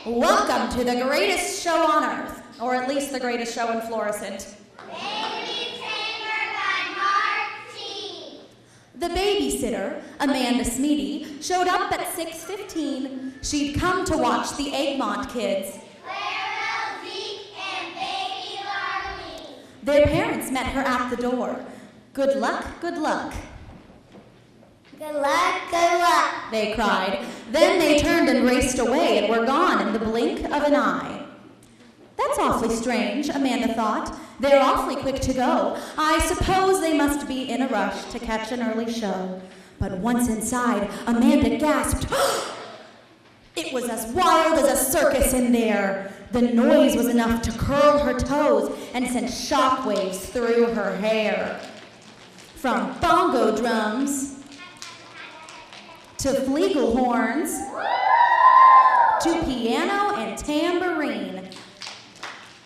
Welcome to the greatest show on earth, or at least the greatest show in Florissant. The babysitter, Amanda Smeedy, showed up at 6:15. She'd come to watch the Egmont kids. Clara, Zeke, and baby Larlene. Their parents met her at the door. Good luck, good luck. Good luck, They cried. Then they turned and raced away and were gone in the blink of an eye. That's awfully strange, Amanda thought. They're awfully quick to go. I suppose they must be in a rush to catch an early show. But once inside, Amanda gasped. It was as wild as a circus in there. The noise was enough to curl her toes and send shockwaves through her hair. From bongo drums to flugelhorns to piano and tambourine.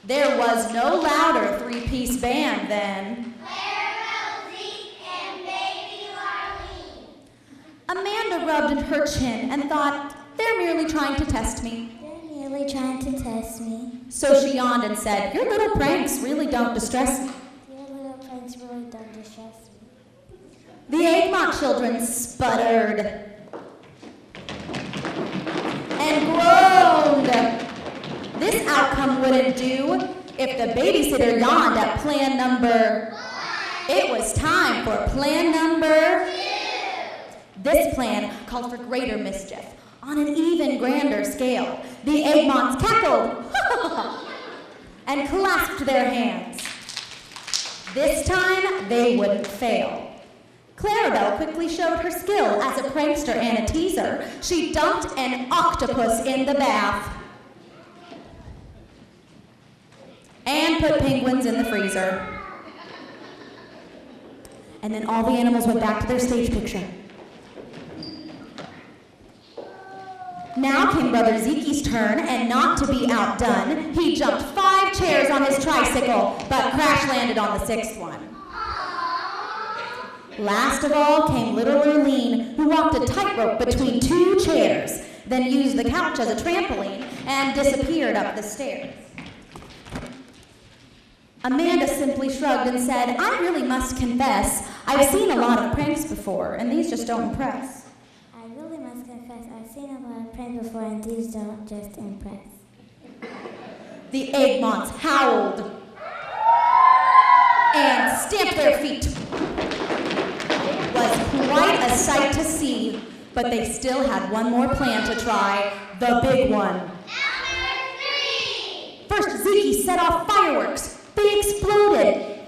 There was no louder three-piece band then. Clara, Zeke, and baby Larlene. Amanda rubbed her chin and thought, they're merely trying to test me. They're merely trying to test me. So she yawned and said, your little pranks really don't distress me. Your little pranks really don't distress me. The Egmont children sputtered and groaned. This outcome wouldn't do if the babysitter yawned at plan number. It was time for plan number 2. This plan called for greater mischief on an even grander scale. The Egmonts cackled and clasped their hands. This time, they wouldn't fail. Clarabelle quickly showed her skill as a prankster and a teaser. She dumped an octopus in the bath and put penguins in the freezer. And then all the animals went back to their stage picture. Now came Brother Zeke's turn, and not to be outdone, he jumped 5 chairs on his tricycle, but crash-landed on the 6th one. Last of all came little Erlene, who walked a tightrope between 2 chairs, then used the couch as a trampoline and disappeared up the stairs. Amanda simply shrugged and said, I really must confess, I've seen a lot of pranks before, and these just don't impress. I really must confess, I've seen a lot of pranks before, and these don't just impress. The Egmonts howled and stamped their feet. It was quite a sight to see, but they still had one more plan to try, the big one. Number 3. First, Zeke set off fireworks. They exploded.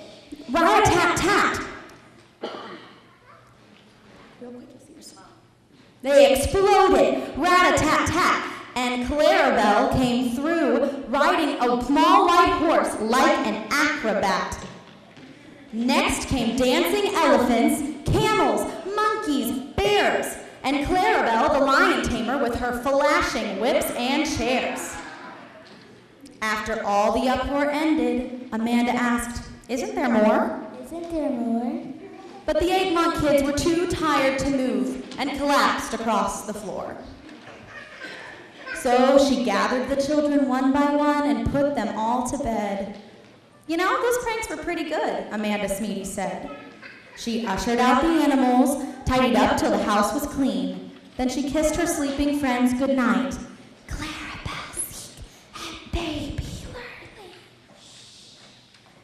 Rat-a-tat-tat. They exploded. Rat-a-tat-tat. And Clarabelle came through riding a small white horse like an acrobat. Next came dancing elephants, camels, monkeys, bears, and Clarabelle, the lion tamer, with her flashing whips and chairs. After all the uproar ended, Amanda asked, isn't there more? Isn't there more? But the Egmont kids were too tired to move and collapsed across the floor. So she gathered the children one by one and put them all to bed. You know, those pranks were pretty good, Amanda Smeedy said. She ushered out the animals, tidied up till the house was clean. Then she kissed her sleeping friends goodnight. Baby Larlene.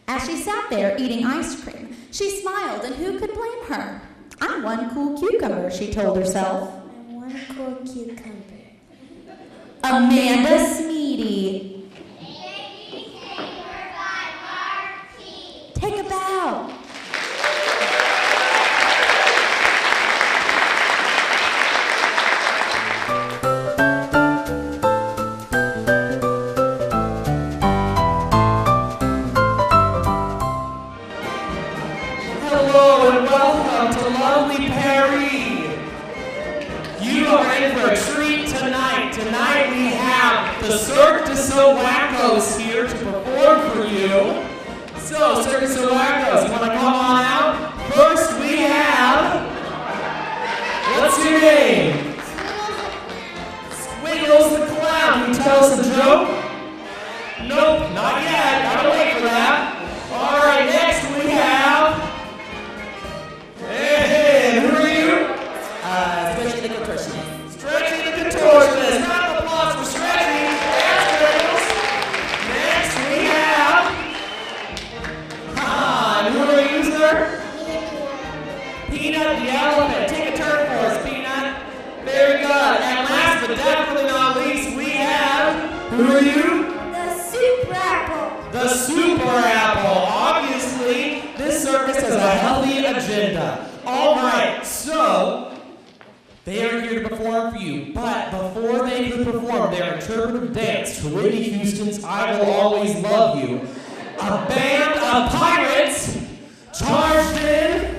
As she sat there eating ice cream, she smiled, and who could blame her? I'm one cool cucumber, she told herself. I'm one cool cucumber. Amanda Smeedy. Take a bow. Hello and welcome to lovely Paris. You are in for a treat tonight. Tonight we have the Cirque du Soleil here to perform for you. So, Cirque du Soleil, you want to come on out? First your name? Squiggles the Clown. Can you tell us a joke? Nope, not yet. Gotta wait for that. All right, next we have. Hey, who are you? Stretchy the contortionist. Stretchy the contortionist. Round of applause for Stretchy. That's Squiggles. Next we have. And who are you, sir? Peanut the elephant. Take a turn for us, Peanut. Very good. And last but definitely not least, we have. Who are you? The Super Apple. The Super Apple. Obviously, this circus has a healthy agenda. All right, so they are here to perform for you. But before they could perform their interpretive dance to Whitney Houston's "I Will Always Love You," a band of pirates charged in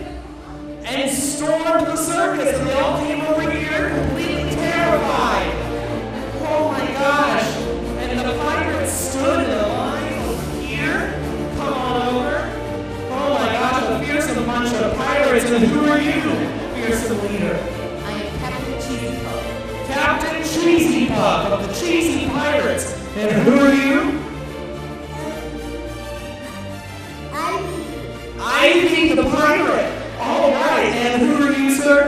and stormed the circus. And they all came over here completely terrified. Oh my gosh. And the pirates stood in a line over here. Come on over. Oh my gosh, a fearsome bunch of pirates. And who are you, fearsome leader? I am Captain Cheesy Puff. Captain Cheesy Puff of the Cheesy Pirates. And who are you? Ivy the pirate. All right. And who are you, sir?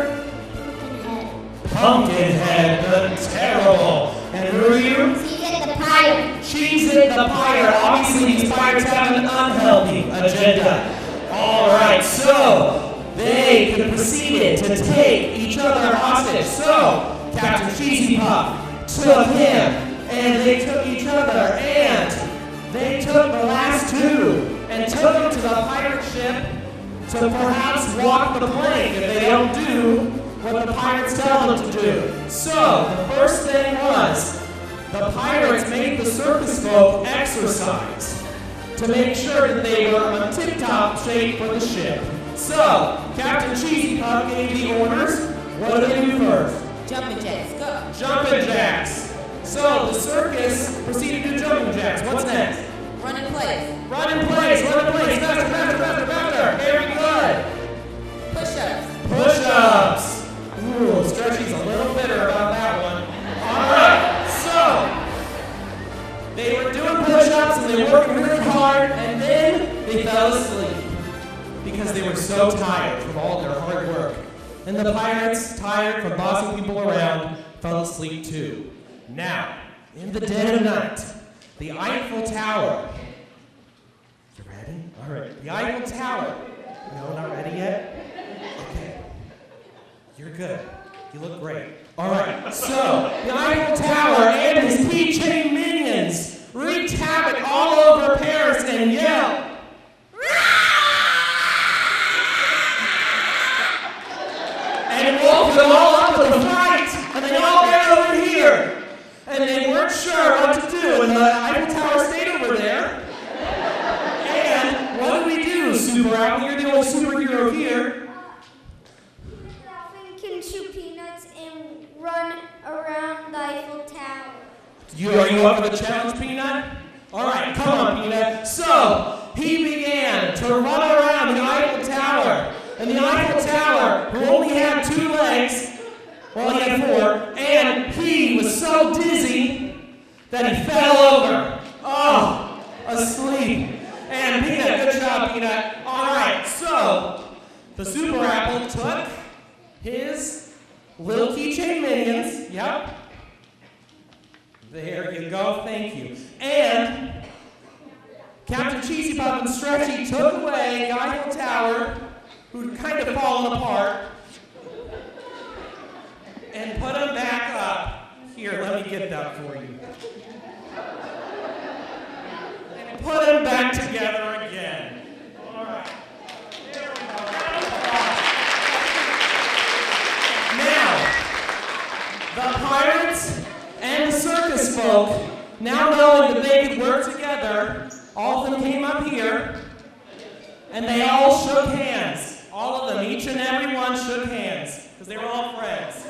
Pumpkinhead the terrible. And who are you? Cheez-It the Pirate. Cheez-It the pirate. Obviously, these pirates have an unhealthy agenda. All right, so they proceeded to take each other hostage. So Captain Cheesy Puff took him, and they took each other, and they took the last two, and took them to the pirate ship to perhaps walk the plank if they don't do what the pirates tell them to do. So the first thing was, the pirates made the circus folk exercise to make sure that they were on tip-top shape for the ship. So, Captain Cheesy Puff gave the orders. What do they do first? Jumping jacks, go. Jumping jacks. So, the circus proceeded to do jumping jacks. What's next? Run in place. Run in place, run in place. Faster, faster, faster, faster. Very good. Push-ups. Push-ups. Ooh, Stretchy's a little bitter about that one. All right, so they were doing push-ups and they were working really hard, and then they fell asleep because they were so tired from all their hard work. And the pirates, tired from bossing people around, fell asleep too. Now, in the dead of night, the Eiffel Tower. You ready? All right. The Eiffel Tower. No, not ready yet? Okay. You're good. You look great. All right. So, the Eiffel Tower and his keychain minions wreaked havoc all over Paris and yelled. And woke them all up with a fright. And they all ran over here. And they weren't sure what to do. And the Eiffel Tower stayed over there. And what do we do, Super Apple? You're the only superhero here. Dolphin can chew peanuts and run around the Eiffel Tower. Are you up for the challenge, Peanut? All right, come on, Peanut. So, he began to run around the Eiffel Tower. And the Eiffel Tower, who only had 2 legs, well, he had 4, and he was so dizzy that he fell over. Oh, asleep. And Peanut, good job, Peanut. All right, so the Super Apple took his little keychain minions. Yep. There you go, thank you. And Captain Cheesy Puff and Stretchy took away the Eiffel Tower, who'd kind of fallen apart, and put him back up. Here, let me get that for you. And put him back together again. All right. There we go. Now, the pirates and the circus folk, now knowing that they could work together, all of them came up here, and they all shook hands. All of them, each and every one shook hands, because they were all friends.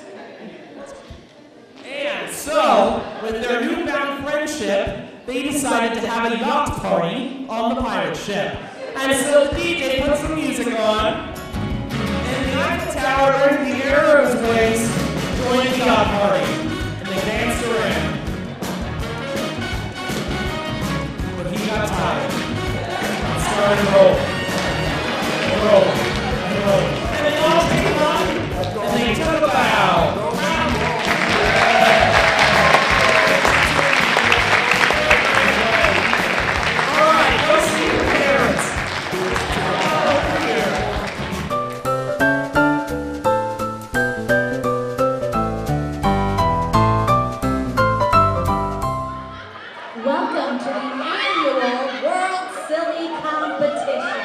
And so, with their newfound friendship, they decided to have a yacht party on the pirate ship. And so the DJ put some music on, and the Eiffel Tower earned the airways joined the yacht party, and they danced around. But he got tired. And started to roll. And roll. And roll. And they all came up, and they took a bow. All right, go see your parents. Over here. Welcome to the annual World Silly Competition.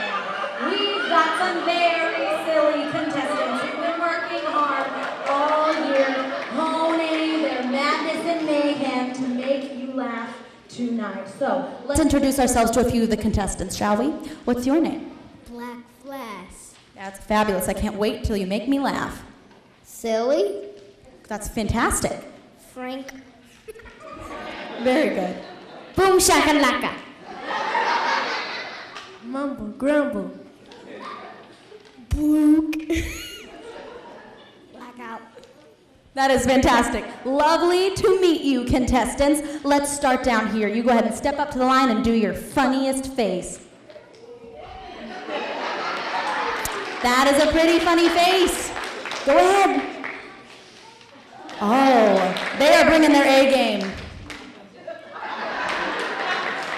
We've got some very silly contestants who've been working hard all year, honing their madness and mayhem to make you laugh tonight. So Let's introduce ourselves to a few of the contestants, shall we? What's your name? Black Flash. That's fabulous. I can't wait till you make me laugh. Silly. That's fantastic. Frank. Very good. Boom shakalaka. Mumble grumble. Blook. Blackout. That is fantastic. Lovely to meet you, contestants. Let's start down here. You go ahead and step up to the line and do your funniest face. That is a pretty funny face. Go ahead. Oh, they are bringing their A game.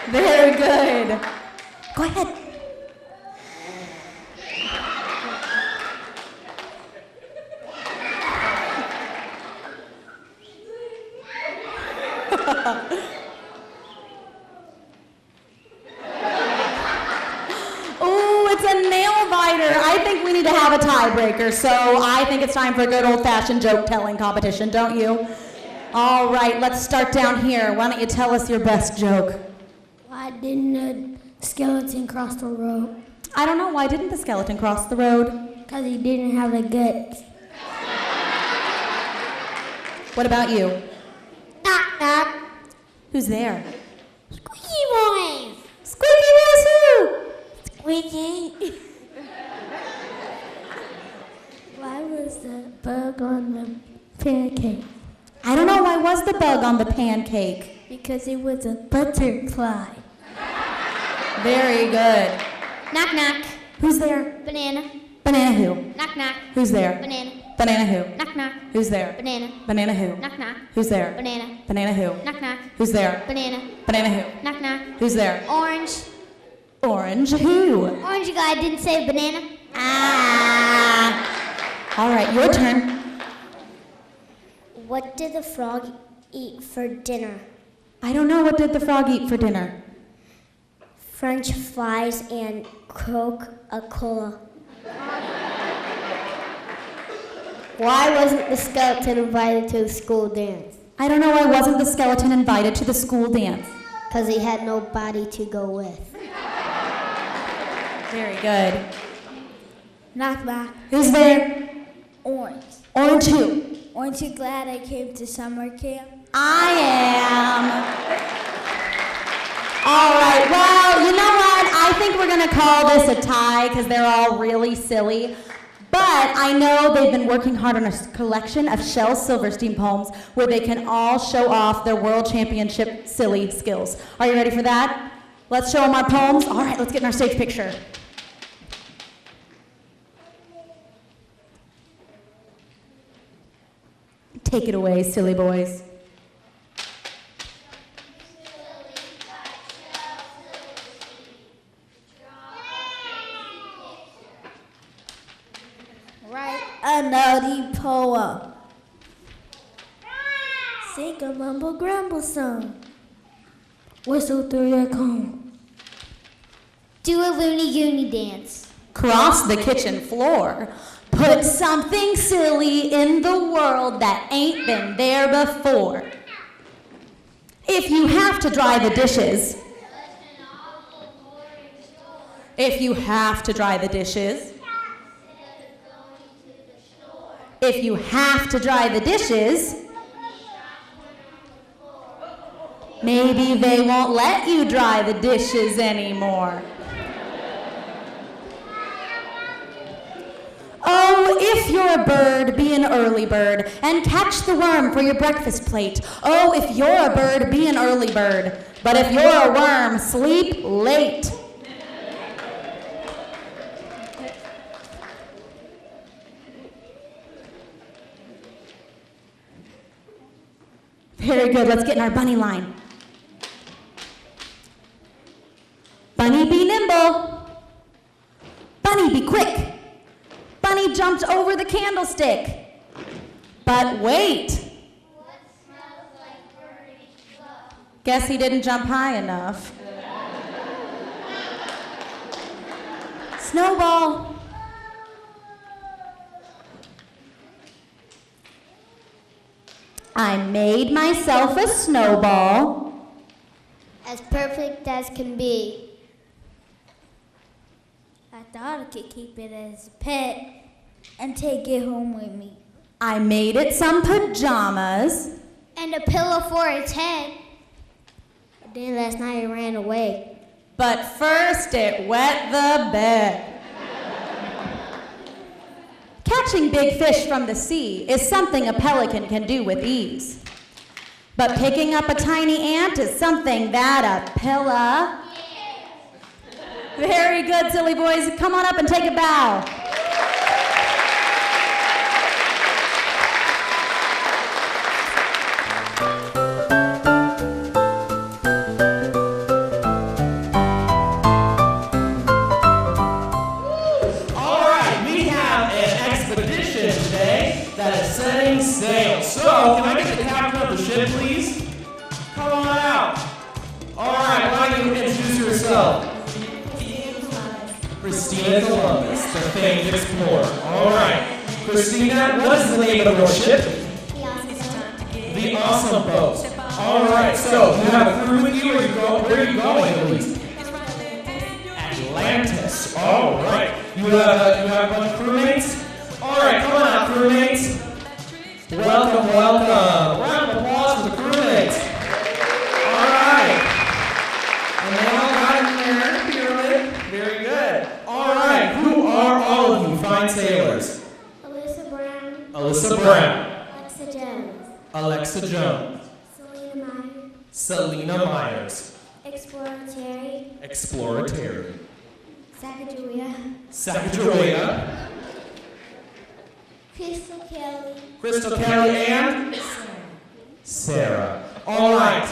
Very good. Go ahead. Ooh, it's a nail biter. I think we need to have a tiebreaker, so I think it's time for a good old-fashioned joke-telling competition, don't you? All right, let's start down here. Why don't you tell us your best joke? Why didn't a skeleton cross the road? I don't know. Why didn't the skeleton cross the road? Because he didn't have the guts. What about you? Knock knock. Who's there? Squeaky boys. Squeaky Who's who? Squeaky. Why was the bug on the pancake? I don't know. Why was the bug on the pancake? Because it was a butterfly. Very good. Knock knock. Who's there? Banana. Banana who? Knock knock. Who's there? Banana. Banana who? Knock knock. Who's there? Banana. Banana who? Knock knock. Who's there? Banana. Banana who? Knock knock. Who's there? Banana. Banana who? Knock knock. Who's there? Orange. Orange who? Orange guy didn't say banana. Ah. All right, your turn. What did the frog eat for dinner? I don't know. What did the frog eat for dinner? French fries and Coca-Cola. Why wasn't the skeleton invited to the school dance? I don't know. Why wasn't the skeleton invited to the school dance? Because he had nobody to go with. Very good. Knock knock. Who's there? Orange. Orange who? Aren't you glad I came to summer camp? I am. All right, well, you know what? I think we're going to call this a tie because they're all really silly. But I know they've been working hard on a collection of Shel Silverstein poems where they can all show off their world championship silly skills. Are you ready for that? Let's show them our poems. All right, let's get in our stage picture. Take it away, silly boys. Write a naughty poem. Sing a mumble grumble song. Whistle through your comb. Do a loony goony dance. Cross the kitchen floor. Put something silly in the world that ain't been there before. If you have to dry the dishes. If you have to dry the dishes. If you have to dry the dishes. Maybe they won't let you dry the dishes anymore. Oh, if if you're a bird, be an early bird, and catch the worm for your breakfast plate. Oh, if you're a bird, be an early bird, but if you're a worm, sleep late. Very good, let's get in our bunny line. Bunny, be nimble. Bunny, be quick. Bunny jumped over the candlestick. But wait. What smells like burning stuff? Guess he didn't jump high enough. Snowball. I made myself a snowball. As perfect as can be. I thought I could keep it as a pet and take it home with me. I made it some pajamas. And a pillow for its head. But then last night it ran away. But first it wet the bed. Catching big fish from the sea is something a pelican can do with ease. But picking up a tiny ant is something that a pillow. Very good, silly boys. Come on up and take a bow. All right, we have an expedition today that is setting sail. So, can I get the captain of the ship, please? Come on out. All right, why don't you introduce yourself? Christina Columbus, the famed explorer. All right, Christina, what is the name of your ship? The Awesome Boat. All right, so you have a crew with you, or where are you going at least? Atlantis. All right, you have a bunch of crewmates. All right, come on out, crewmates. Welcome, welcome. Round of applause for the crewmates. All right, and they all got in there, pyramid. Very good. All right, who are all of you fine sailors? Alyssa Brown. Alyssa Brown. Alexa Jones. Alexa Jones. Selena Myers. Selena Myers. Explorer Terry. Explorer Terry. Sacagawea. Sacagawea. Crystal Kelly. Crystal Kelly and Sarah. All right.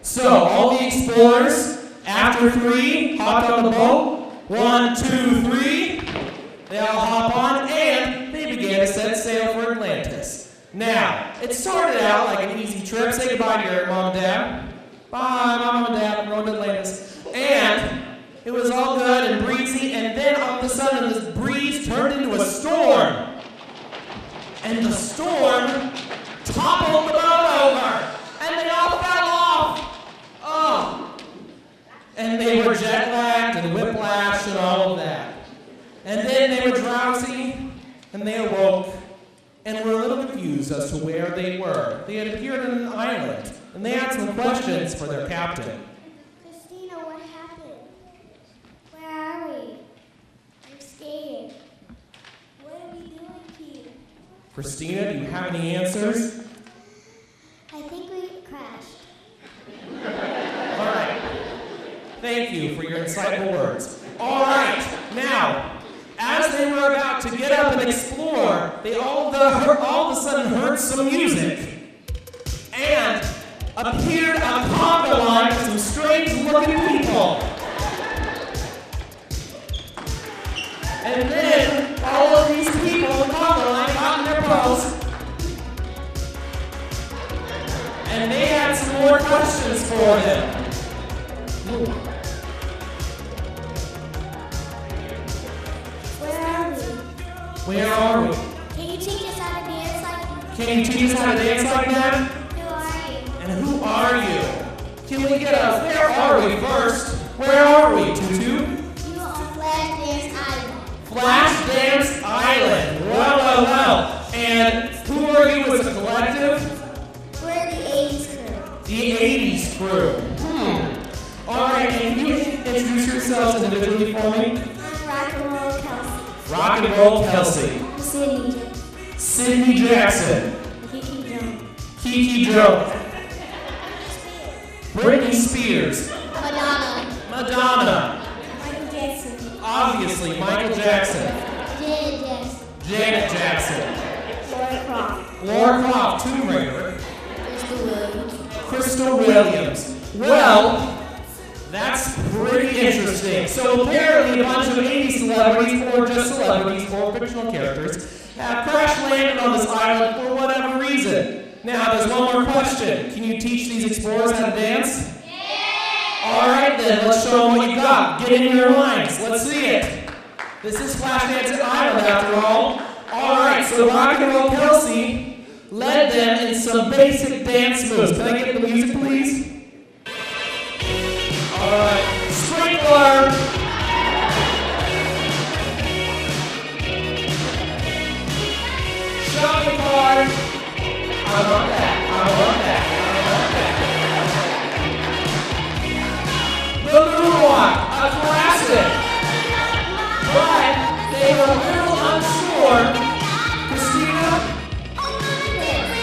So all the explorers, after 3, hopped on the boat. 1, 2, 3. They all hop on and they began to set sail for Atlantis. Now, it started out like an easy trip. Say goodbye to your mom and dad. Bye, mom and dad. I'm going to Atlantis. And it was all good and breezy. And then all of a sudden, this breeze turned into a storm. And the storm toppled the boat over. And they all fell off. Oh. And they were jet lagged and whiplashed and all of that. And then they were drowsy and they awoke and were a little confused as to where they were. They had appeared on an island and they had some questions for their captain. Christina, what happened? Where are we? I'm scared. What are we doing here? Christina, do you have any answers? I think we crashed. All right. Thank you for your insightful words. All right. Now, as they were about to get up and explore, they all of a sudden heard some music. And appeared a conga line with some strange-looking people. And then all of these people in the conga line got in their boats. And they had some more questions for them. Where are we? Can you teach us how to dance like Can you teach us how to dance like that? Who are you? And who are you? Can we get a where are we first? Where are we, Tutu? You are on Flash Dance Island. Flash Dance Island. Well. And who are you as a collective? We're the 80s crew. The 80s crew. All right, and can you introduce yourselves individually for me? I'm Rock and Roll Kelsey. Rock and roll Kelsey. Sydney. Sydney Jackson. Kiki Jones. Kiki Jones. Britney Spears. Madonna. Madonna. Michael Jackson. Obviously, Michael Jackson. Janet Jackson. Janet Jackson. Laura Croft. Laura Croft, Tomb Raider. Crystal Williams. Crystal Williams. Well, that's pretty interesting. So apparently a bunch of 80s celebrities, or just celebrities, or fictional characters, have crash landed on this island for whatever reason. Now, there's one more question. Can you teach these explorers how to dance? Yeah! Alright then, let's show them what you got. Get in your lines. Let's see it. This is Flashdance Island after all. Alright, so Rock and Roll Kelsey led them in some basic dance moves. Can I get the music, please? Alright, sprinkler! Shopping cart! I want that, I want that, I want that. The moonwalk, a classic! But they were a little unsure. Christina,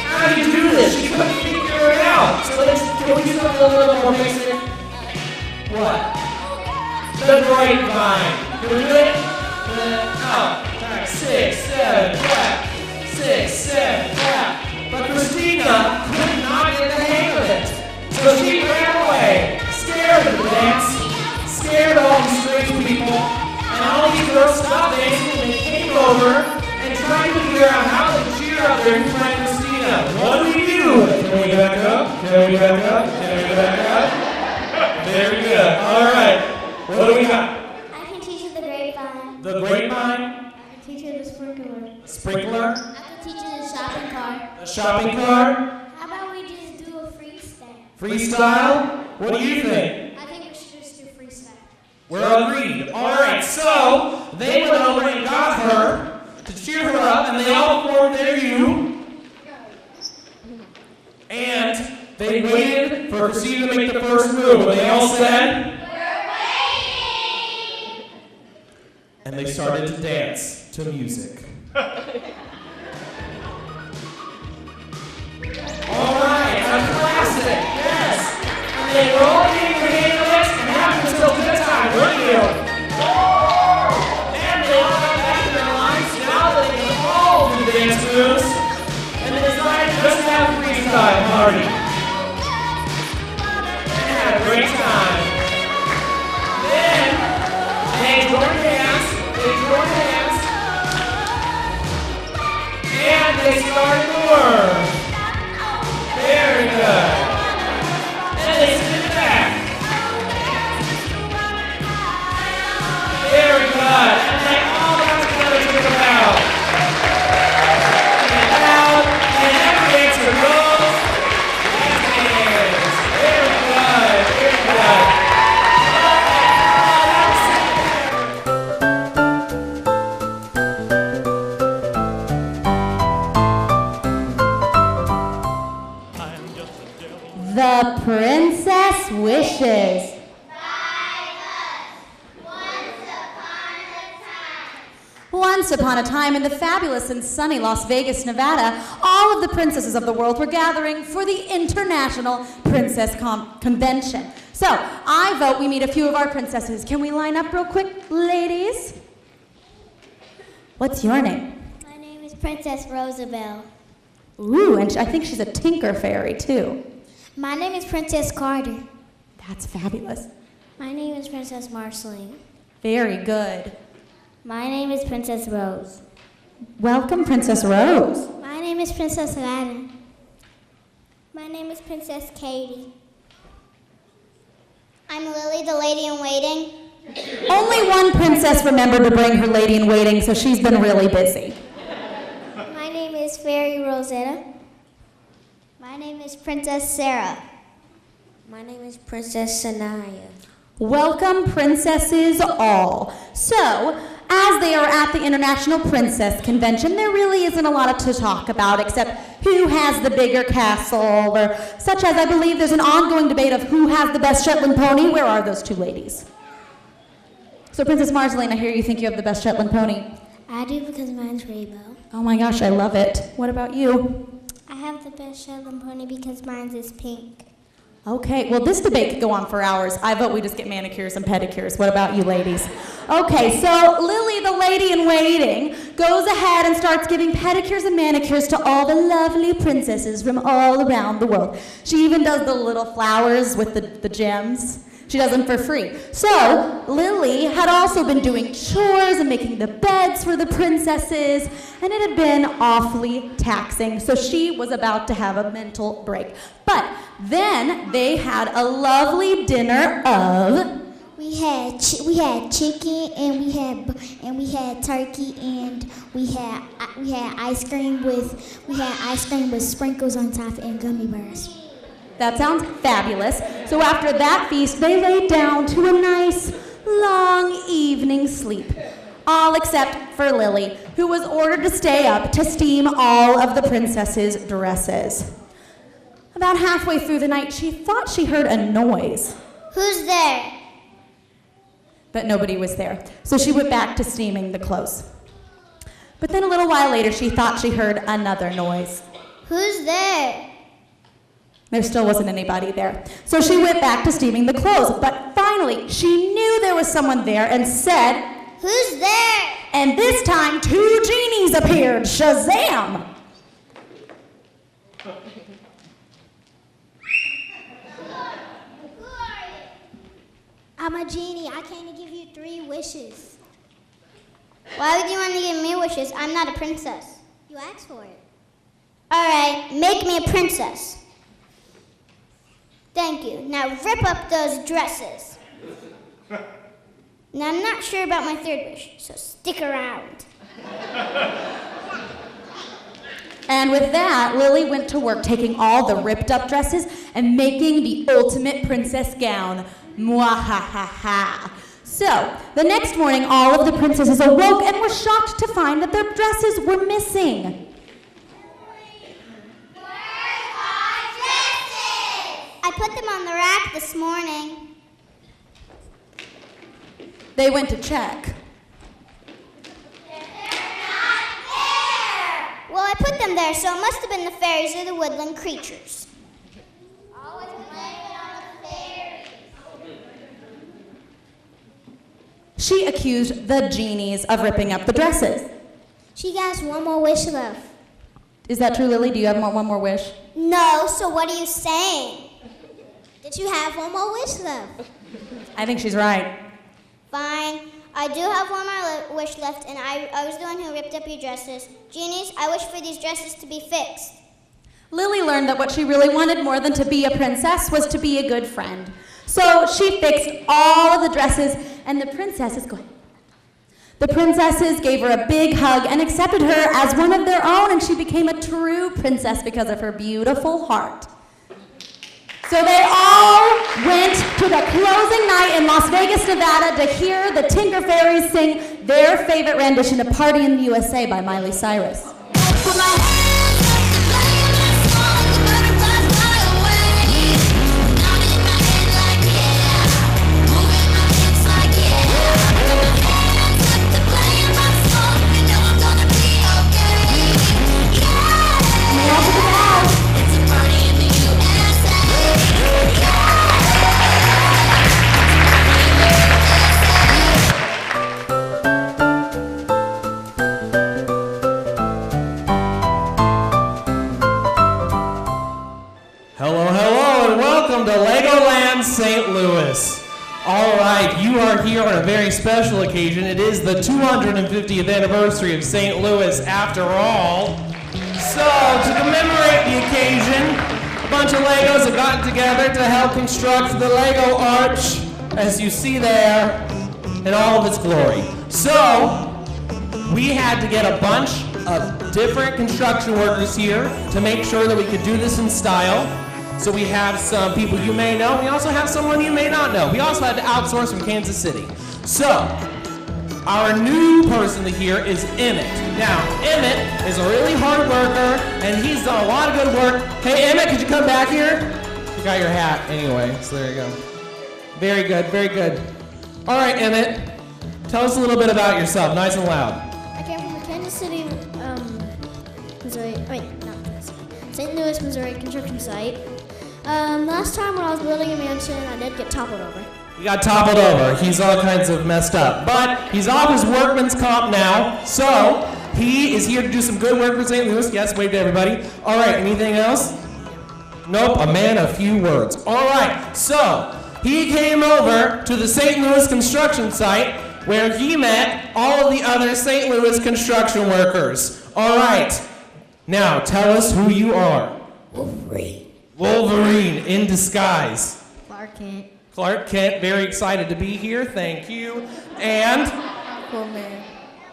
how do you do this? She couldn't figure it out. So can we do something a little more basic? What? The grapevine. Can we do it? Oh, 6, 7, clap. 6, 7, clap. But Christina could not get the hang of it. So she ran away, scared of the dance, scared of all these strange people, and all these girls stopped dancing and they came over and tried to figure out how to cheer up their new friend Christina. What do we do? Can we back up? Can we back up? Can we back up? Very good. All right. What do we got? I can teach you the grapevine. The grapevine. I can teach you the sprinkler. Sprinkler. I can teach you the shopping cart. The shopping cart. How about we just do a freestyle? Freestyle. What do you think? I think we should just do freestyle. We're agreed. All right. So they went over and got her to cheer her up, and they all formed their U. And they waited for Christina to make the first move, and they all said, "We're waiting!" And they started to dance to music. All right, a classic, yes. And they were all getting their hand lifts and having themselves a good time, weren't you? And they all got back to their lines now that they can all do dance moves. And they decided to just have a freestyle party. And had a great time. Then they joined hands, and they started to whirl. Very good. And they spin it back. Very good. And they all got together to the bow. And out, and every answer goes as it is. Very good. Very good. The Princess Wishes. Once upon a time in the fabulous and sunny Las Vegas, Nevada, all of the princesses of the world were gathering for the International Princess Convention. So, I vote we meet a few of our princesses. Can we line up real quick, ladies? What's your name? My name is Princess Rosabelle. Ooh, and I think she's a tinker fairy, too. My name is Princess Carter. That's fabulous. My name is Princess Marceline. Very good. My name is Princess Rose. Welcome, Princess Rose. My name is Princess Aladdin. My name is Princess Katie. I'm Lily, the lady in waiting. Only one princess remembered to bring her lady in waiting, so she's been really busy. My name is Fairy Rosetta. My name is Princess Sarah. My name is Princess Sanaya. Welcome, princesses all. So, as they are at the International Princess Convention, there really isn't a lot to talk about except who has the bigger castle, or such as I believe there's an ongoing debate of who has the best Shetland pony. Where are those two ladies? So, Princess Marceline, I hear you think you have the best Shetland pony. I do because mine's rainbow. Oh my gosh, I love it. What about you? I have the best Shetland pony because mine's is pink. Okay, well, this debate could go on for hours. I vote we just get manicures and pedicures. What about you ladies? Okay, so Lily, the lady in waiting, goes ahead and starts giving pedicures and manicures to all the lovely princesses from all around the world. She even does the little flowers with the gems. She does them for free. So Lily had also been doing chores and making the beds for the princesses, and it had been awfully taxing. So she was about to have a mental break. But then they had a lovely dinner of. We had chicken and we had turkey and we had ice cream with sprinkles on top and gummy bears. That sounds fabulous. So after that feast, they laid down to a nice, long evening sleep. All except for Lily, who was ordered to stay up to steam all of the princesses' dresses. About halfway through the night, she thought she heard a noise. Who's there? But nobody was there. So she went back to steaming the clothes. But then a little while later, she thought she heard another noise. Who's there? There still wasn't anybody there. So she went back to steaming the clothes. But finally, she knew there was someone there and said, Who's there? And this time, 2 genies appeared. Shazam! Who are you? I'm a genie. I came to give you 3 wishes. Why would you want to give me wishes? I'm not a princess. You asked for it. All right, make me a princess. Thank you. Now rip up those dresses. Now I'm not sure about my 3rd wish, so stick around. And with that, Lily went to work taking all the ripped up dresses and making the ultimate princess gown. Mwahaha. So, the next morning, all of the princesses awoke and were shocked to find that their dresses were missing. I put them on the rack this morning. They went to check. They're not there! Well, I put them there, so it must have been the fairies or the woodland creatures. Always blame it on the fairies. She accused the genies of ripping up the dresses. She has one more wish left. Is that true, Lily? Do you have one more wish? No, so what are you saying? Did you have one more wish left? I think she's right. Fine. I do have one more wish left, and I was the one who ripped up your dresses. Genies, I wish for these dresses to be fixed. Lily learned that what she really wanted more than to be a princess was to be a good friend. So she fixed all of the dresses, and the princesses gave her a big hug and accepted her as one of their own, and she became a true princess because of her beautiful heart. So they all went to the closing night in Las Vegas, Nevada to hear the Tinker Fairies sing their favorite rendition of Party in the USA by Miley Cyrus. St. Louis. All right, you are here on a very special occasion. It is the 250th anniversary of St. Louis, after all. So, to commemorate the occasion, a bunch of Legos have gotten together to help construct the Lego Arch, as you see there, in all of its glory. So, we had to get a bunch of different construction workers here to make sure that we could do this in style. So we have some people you may know. We also have someone you may not know. We also had to outsource from Kansas City. So, our new person here is Emmett. Now, Emmett is a really hard worker, and he's done a lot of good work. Hey, Emmett, could you come back here? You got your hat anyway, so there you go. Very good, very good. All right, Emmett, tell us a little bit about yourself, nice and loud. I came City, Missouri. Wait, not this. St. Louis, Missouri construction site. Last time when I was building a mansion, I did get toppled over. He got toppled over. He's all kinds of messed up. But he's off his workman's comp now, so he is here to do some good work for St. Louis. Yes, wave to everybody. All right, anything else? Nope, a man of few words. All right, so he came over to the St. Louis construction site where he met all of the other St. Louis construction workers. All right, now tell us who you are. Wolverine. Wolverine in disguise. Clark Kent. Clark Kent, very excited to be here. Thank you. And Aquaman.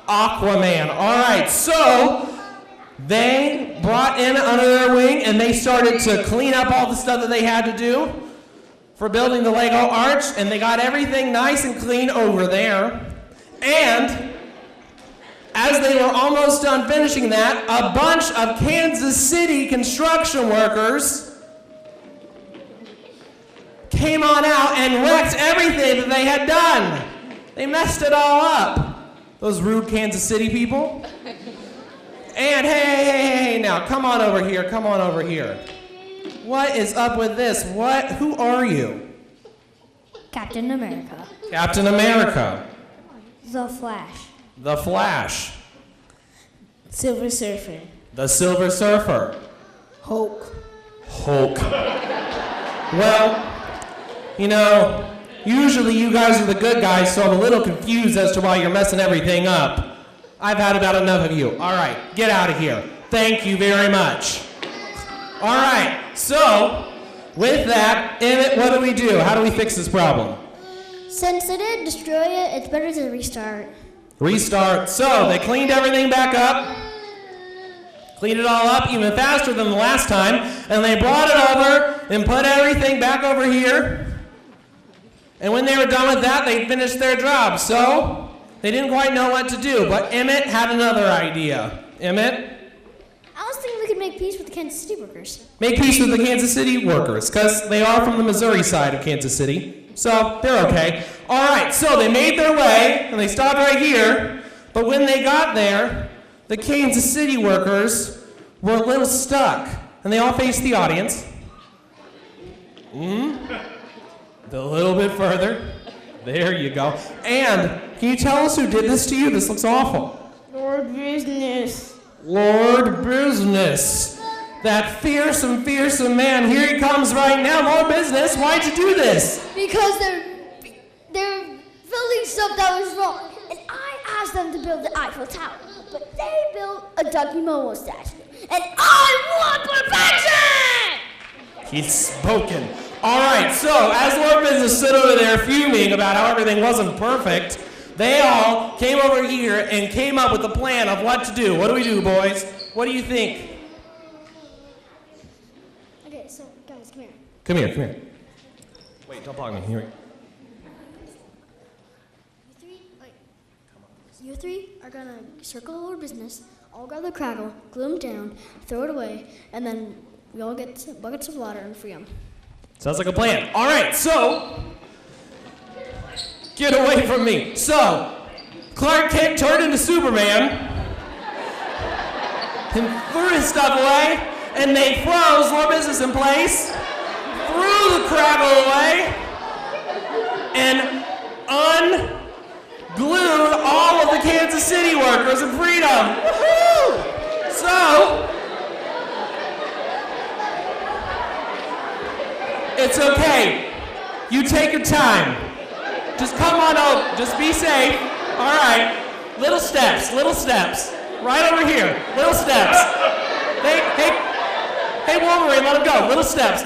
Aquaman. All right, so they brought in under their wing and they started to clean up all the stuff that they had to do for building the Lego arch, and they got everything nice and clean over there. And as they were almost done finishing that, a bunch of Kansas City construction workers came on out and wrecked everything that they had done. They messed it all up. Those rude Kansas City people. And hey, now, come on over here, come on over here. What is up with this? Who are you? Captain America. Captain America. The Flash. The Flash. Silver Surfer. The Silver Surfer. Hulk. Hulk. Well, you know, usually you guys are the good guys, so I'm a little confused as to why you're messing everything up. I've had about enough of you. All right, get out of here. Thank you very much. All right, so with that, Emmett, what do we do? How do we fix this problem? Since they didn't destroy it, it's better to restart. Restart. So they cleaned everything back up. Cleaned it all up even faster than the last time. And they brought it over and put everything back over here. And when they were done with that, they finished their job. So they didn't quite know what to do. But Emmett had another idea. Emmett? I was thinking we could make peace with the Kansas City workers. Make peace with the Kansas City workers, because they are from the Missouri side of Kansas City. So they're okay. All right, so they made their way, and they stopped right here. But when they got there, the Kansas City workers were a little stuck. And they all faced the audience. A little bit further. There you go. And can you tell us who did this to you? This looks awful. Lord Business. Lord Business. That fearsome man. Here he comes right now. Lord Business, why'd you do this? Because they're building stuff that was wrong. And I asked them to build the Eiffel Tower. But they built a Ducky Momo statue. And I want perfection! He's spoken. All right, so as Lord Business stood over there fuming about how everything wasn't perfect, they all came over here and came up with a plan of what to do. What do we do, boys? What do you think? Okay, so guys, come here. Come here. Wait, don't block me. Here. You three are gonna circle Lord Business, all grab the crackle, glue him down, throw it away, and then we all get buckets of water and free him. Sounds like a plan. All right, so get away from me. So Clark Kent turned into Superman and threw his stuff away, and they froze Lord Business in place, threw the crackle away, and unglued all of the Kansas City workers and freed them. Woohoo! So it's okay. You take your time. Just come on over. Just be safe. All right. Little steps. Right over here. Little steps. Hey, Wolverine, let him go. Little steps.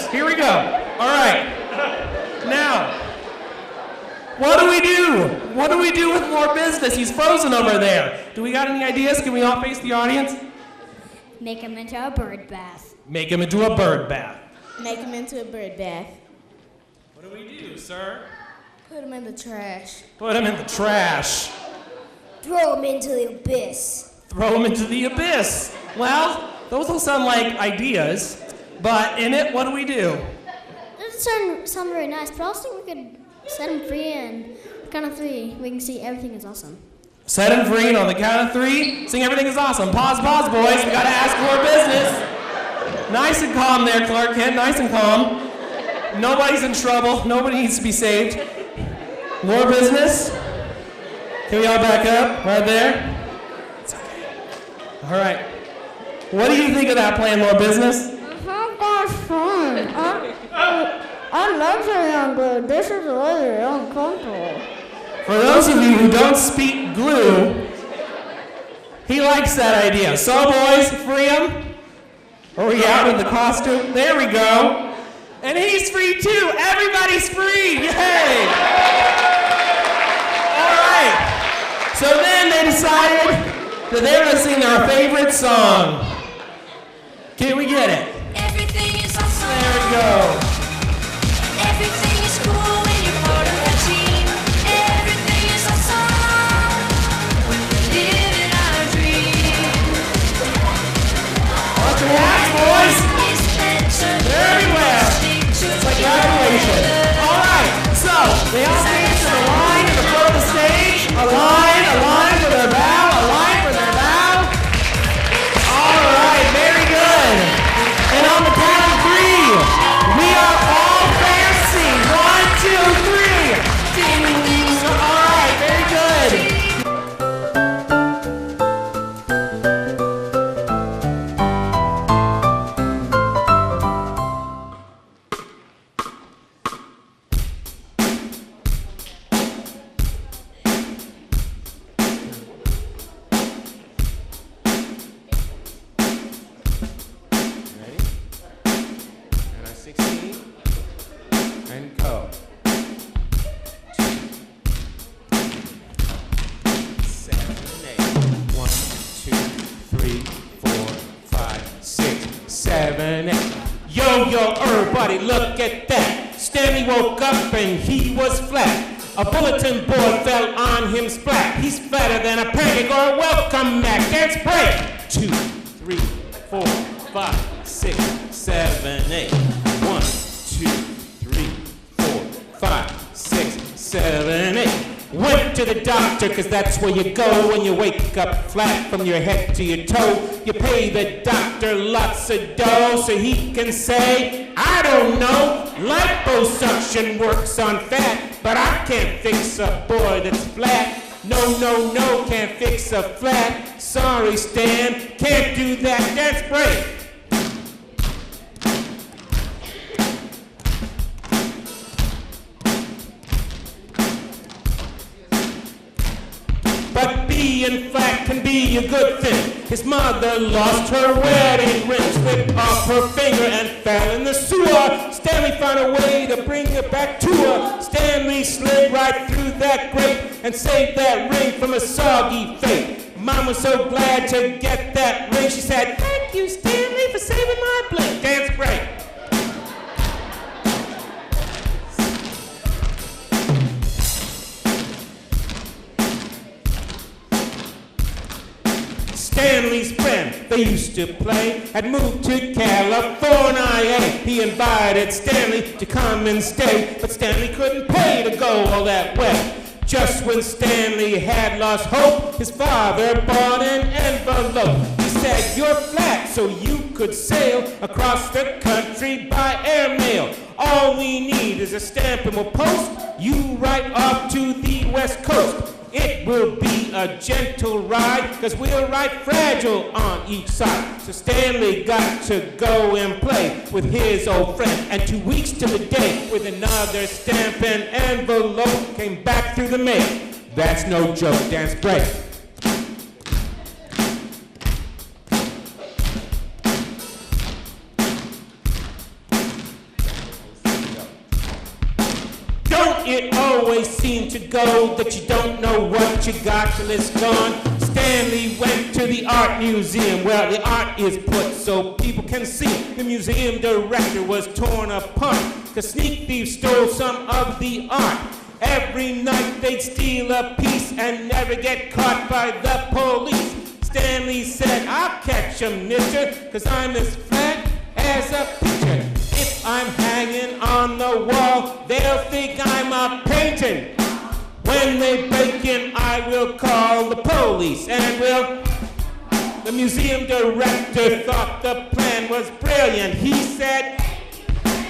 Here we go. All right. Now, what do we do? What do we do with Lord Business? He's frozen over there. Do we got any ideas? Can we all face the audience? Make him into a bird bath. Make him into a bird bath. Make him into a bird bath. What do we do, sir? Put him in the trash. Put him in the trash. Throw him into the abyss. Throw him into the abyss. Well, those will sound like ideas, but in it, what do we do? That doesn't sound very nice, but I also think we could set him free and count of three, we can see everything is awesome. Set him free, and on the count of 3, sing Everything is Awesome. Pause, pause, boys. We gotta ask more business. Nice and calm there, Clark Kent. Nice and calm. Nobody's in trouble. Nobody needs to be saved. More business. Can we all back up right there? It's okay. All right. What do you think of that plan, More Business? That's fun. I love saying glue. This is really uncomfortable. For those of you who don't speak glue, he likes that idea. So, boys, free him. Are we out in the costume? There we go. And he's free too. Everybody's free. Yay! All right. So then they decided that they were going to sing their favorite song. Can we get it? Everything is awesome. There we go. Everything is cool when you're part of a team. Everything is awesome. Living our dream. Watch your hats, boys. They're everywhere. It's like graduation. All right. So they all dance in a line in the front of the stage. A line for their bow. A line for their bow. All right. Very good. And on the count of 3, we are all fancy. 1, 2, 3. Ding. All right. Very good. Ready? And our 16. And go. 7, 8. 1, 2, 3, 4, 5, 6, 7, 8. Yo, everybody, look at that. Stanley woke up and he was flat. A bulletin board fell on him splat. He's flatter than a pancake or a welcome mat. Dance break. 2, 3, 4, 5, 6, 7, 8. 1, 2, 3, 4, 5, 6, 7, 8. Went to the doctor, cause that's where you go when you wake up flat from your head to your toe. You pay the doctor lots of dough so he can say, I don't know, liposuction works on fat, but I can't fix a boy that's flat. No, can't fix a flat. Sorry, Stan, can't do that. Dance break. But being flat can be a good thing. His mother lost her wedding ring, slipped off her finger and fell in the sewer. Stanley found a way to bring it back to her. Stanley slid right through that grate and saved that ring from a soggy fate. Mom was so glad to get that ring. She said, thank you, Stanley, for saving my bling. Dance break. Stanley's friend, they used to play, had moved to California. He invited Stanley to come and stay, but Stanley couldn't pay to go all that way. Just when Stanley had lost hope, his father bought an envelope. He said, you're flat, so you could sail across the country by airmail. All we need is a stamp and we'll post you right off to the West Coast. It will be a gentle ride, cause we're right fragile on each side. So Stanley got to go and play with his old friend. And 2 weeks to the day, with another stamp and envelope, came back through the mail. That's no joke, dance break. It always seemed to go that you don't know what you got till it's gone. Stanley went to the art museum where the art is put so people can see. The museum director was torn apart cause sneak thieves stole some of the art. Every night they'd steal a piece and never get caught by the police. Stanley said, I'll catch 'em, mister, cause I'm as flat as a picture. If I'm hanging on the wall, they'll think I'm a painting. When they break in, I will call the police and will. The museum director thought the plan was brilliant. He said,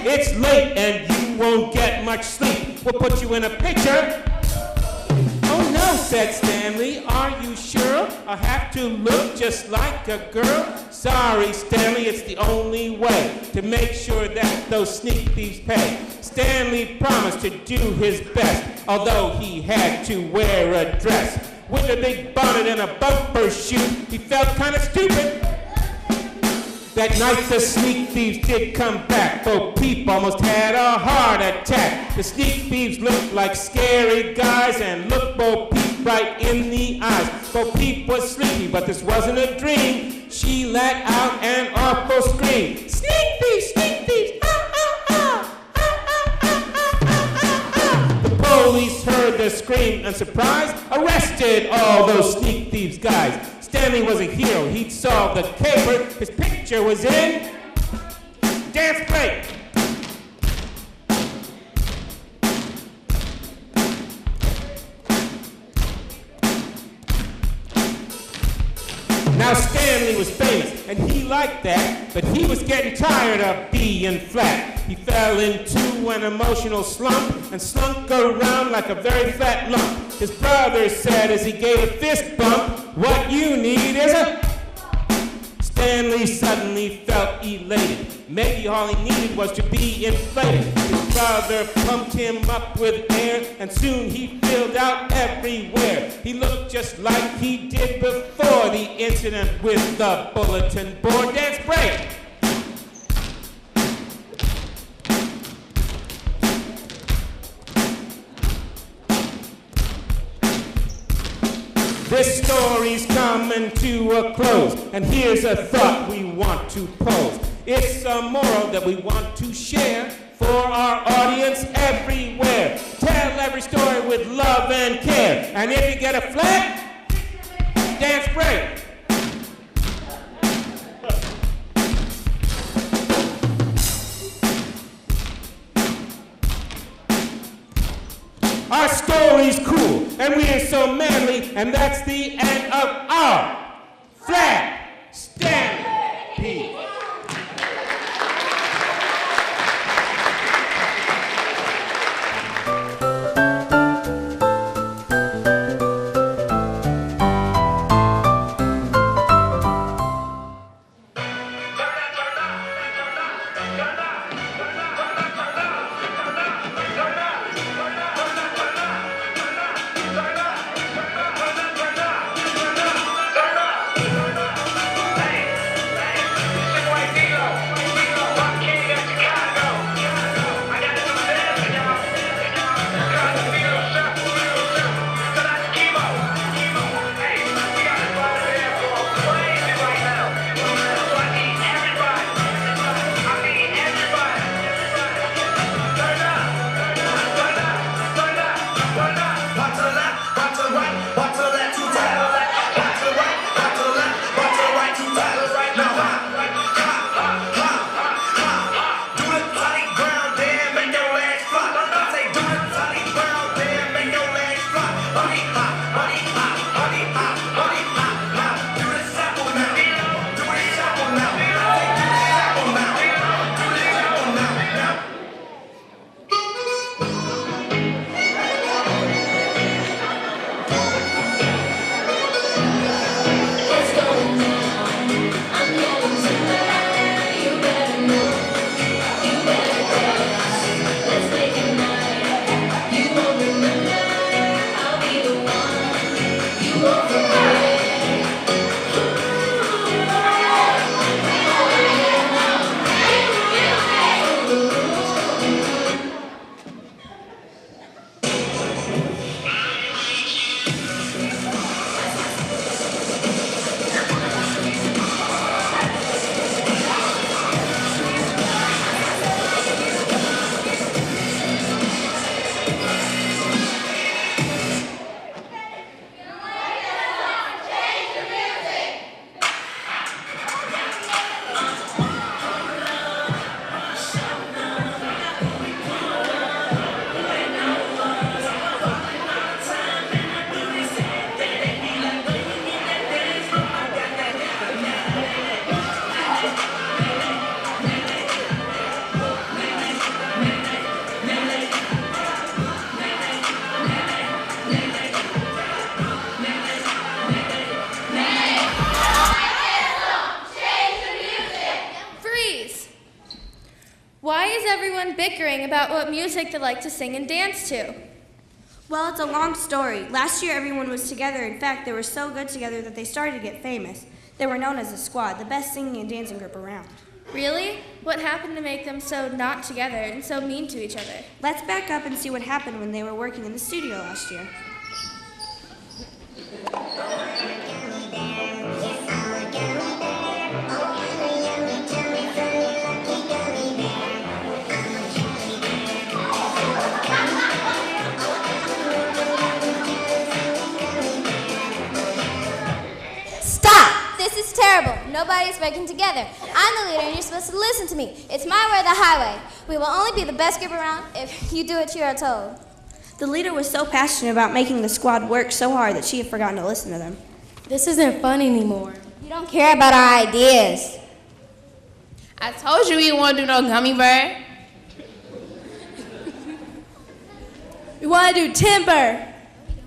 it's late and you won't get much sleep. We'll put you in a picture. Oh no, said Stanley, are you sure? I have to look just like a girl? Sorry, Stanley, it's the only way to make sure that those sneak thieves pay. Stanley promised to do his best, although he had to wear a dress. With a big bonnet and a bumper shoot, he felt kind of stupid. That night the sneak thieves did come back. Bo Peep almost had a heart attack. The sneak thieves looked like scary guys and looked Bo Peep right in the eyes. Bo Peep was sleepy, but this wasn't a dream. She let out an awful scream. Sneak thieves, ah, ah, ah, ah, ah, ah, ah, ah, ah. The police heard the scream and surprise arrested all those sneak thieves guys. Stanley was a hero, he'd solved the caper, his picture was in Dance Break. Now Stanley was famous, and he liked that, but he was getting tired of being flat. He fell into an emotional slump and slunk around like a very fat lump. His brother said as he gave a fist bump, what you need is a... Stanley suddenly felt elated. Maybe all he needed was to be inflated. His brother pumped him up with air, and soon he filled out everywhere. He looked just like he did before the incident with the bulletin board. Dance break! This story's coming to a close, and here's a thought we want to pose. It's a moral that we want to share for our audience everywhere. Tell every story with love and care, and if you get a flag, dance break. Our story's cool, and we're so manly, and that's the end of our flag stampede. bickering about what music they like to sing and dance to. Well, it's a long story. Last year, everyone was together. In fact, they were so good together that they started to get famous. They were known as the Squad, the best singing and dancing group around. Really? What happened to make them so not together and so mean to each other? Let's back up and see what happened when they were working in the studio last year. This is terrible. Nobody's working together. I'm the leader and you're supposed to listen to me. It's my way or the highway. We will only be the best group around if you do what you are told. The leader was so passionate about making the Squad work so hard that she had forgotten to listen to them. This isn't fun anymore. You don't care about our ideas. I told you we didn't want to do no gummy bear. We want to do timber.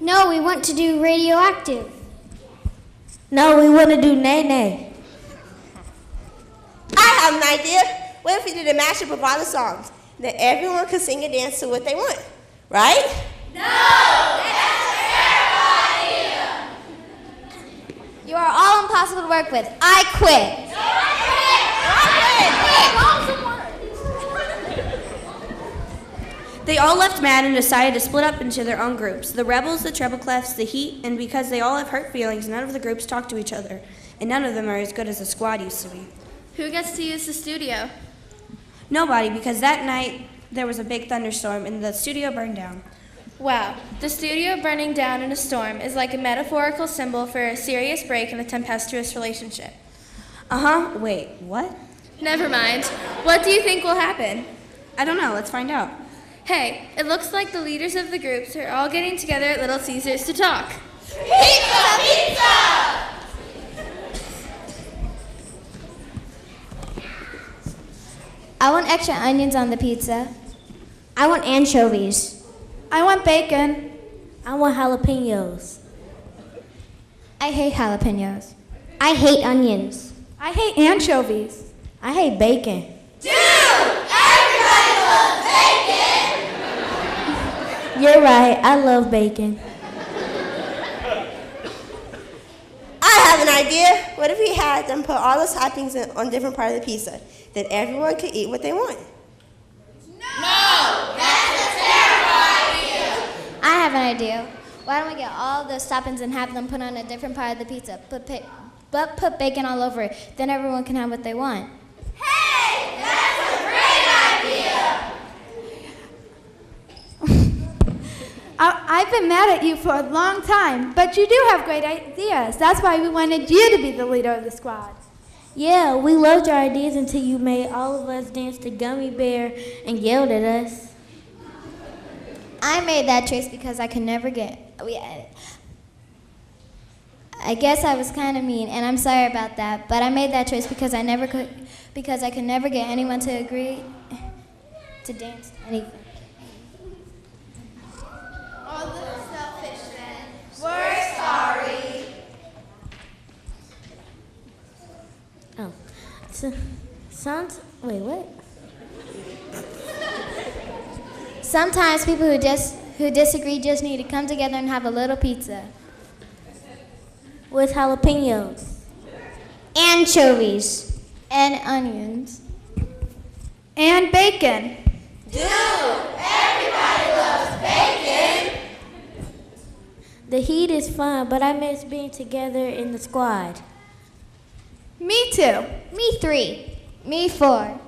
No, we want to do radioactive. No, we want to do nay-nay. I have an idea. What if we did a mashup of all the songs? Then everyone could sing and dance to what they want, right? No! That's a terrible idea! You are all impossible to work with. I quit. They all left mad and decided to split up into their own groups. The Rebels, the Treble Clefs, the Heat, and because they all have hurt feelings, none of the groups talk to each other. And none of them are as good as the Squad used to be. Who gets to use the studio? Nobody, because that night there was a big thunderstorm and the studio burned down. Wow, the studio burning down in a storm is like a metaphorical symbol for a serious break in a tempestuous relationship. Wait, what? Never mind. What do you think will happen? I don't know, let's find out. Hey, it looks like the leaders of the groups are all getting together at Little Caesars to talk. Pizza! Pizza! I want extra onions on the pizza. I want anchovies. I want bacon. I want jalapenos. I hate jalapenos. I hate onions. I hate anchovies. I hate bacon. Dude! Everybody loves bacon! You're right, I love bacon. I have an idea. What if we had them put all the toppings on different part of the pizza? Then everyone could eat what they want. No! That's a terrible idea! I have an idea. Why don't we get all those toppings and have them put on a different part of the pizza, but put bacon all over it. Then everyone can have what they want. Hey! That's a great idea! I've been mad at you for a long time, but you do have great ideas. That's why we wanted you to be the leader of the Squad. Yeah, we loved your ideas until you made all of us dance to Gummy Bear and yelled at us. I made that choice because I could never get... I guess I was kind of mean, and I'm sorry about that, but I made that choice because I could never get anyone to agree to dance anything. Oh, little selfish men. We're sorry. Oh, wait, what? Sometimes people who disagree just need to come together and have a little pizza. With jalapenos. Anchovies. And onions. And bacon. Dude, everybody loves bacon. The heat is fun, but I miss being together in the Squad. Me too. Me 3. Me 4.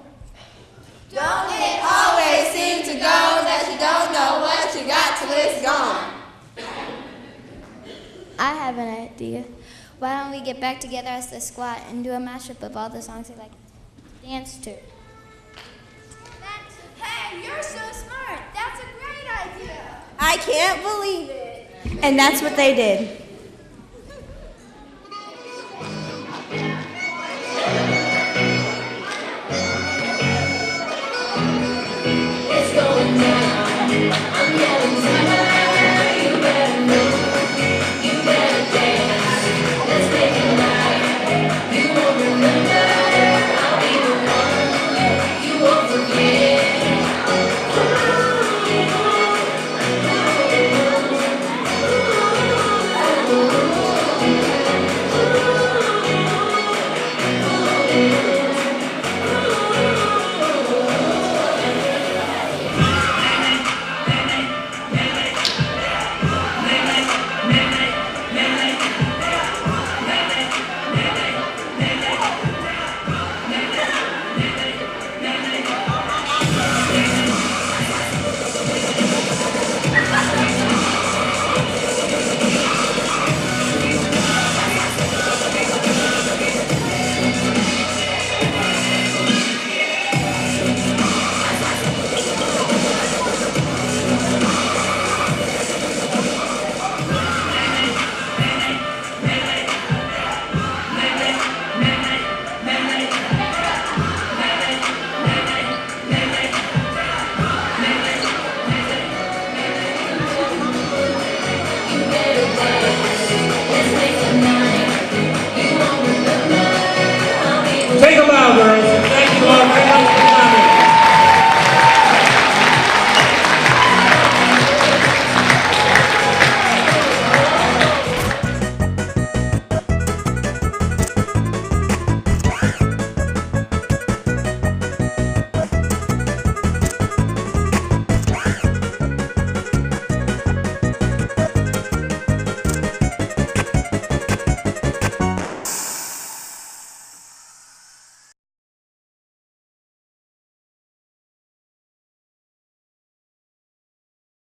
Don't it always seem to go that you don't know what you got till it's gone? I have an idea. Why don't we get back together as the Squad and do a mashup of all the songs we like to dance to? Hey, you're so smart. That's a great idea. I can't believe it. And that's what they did.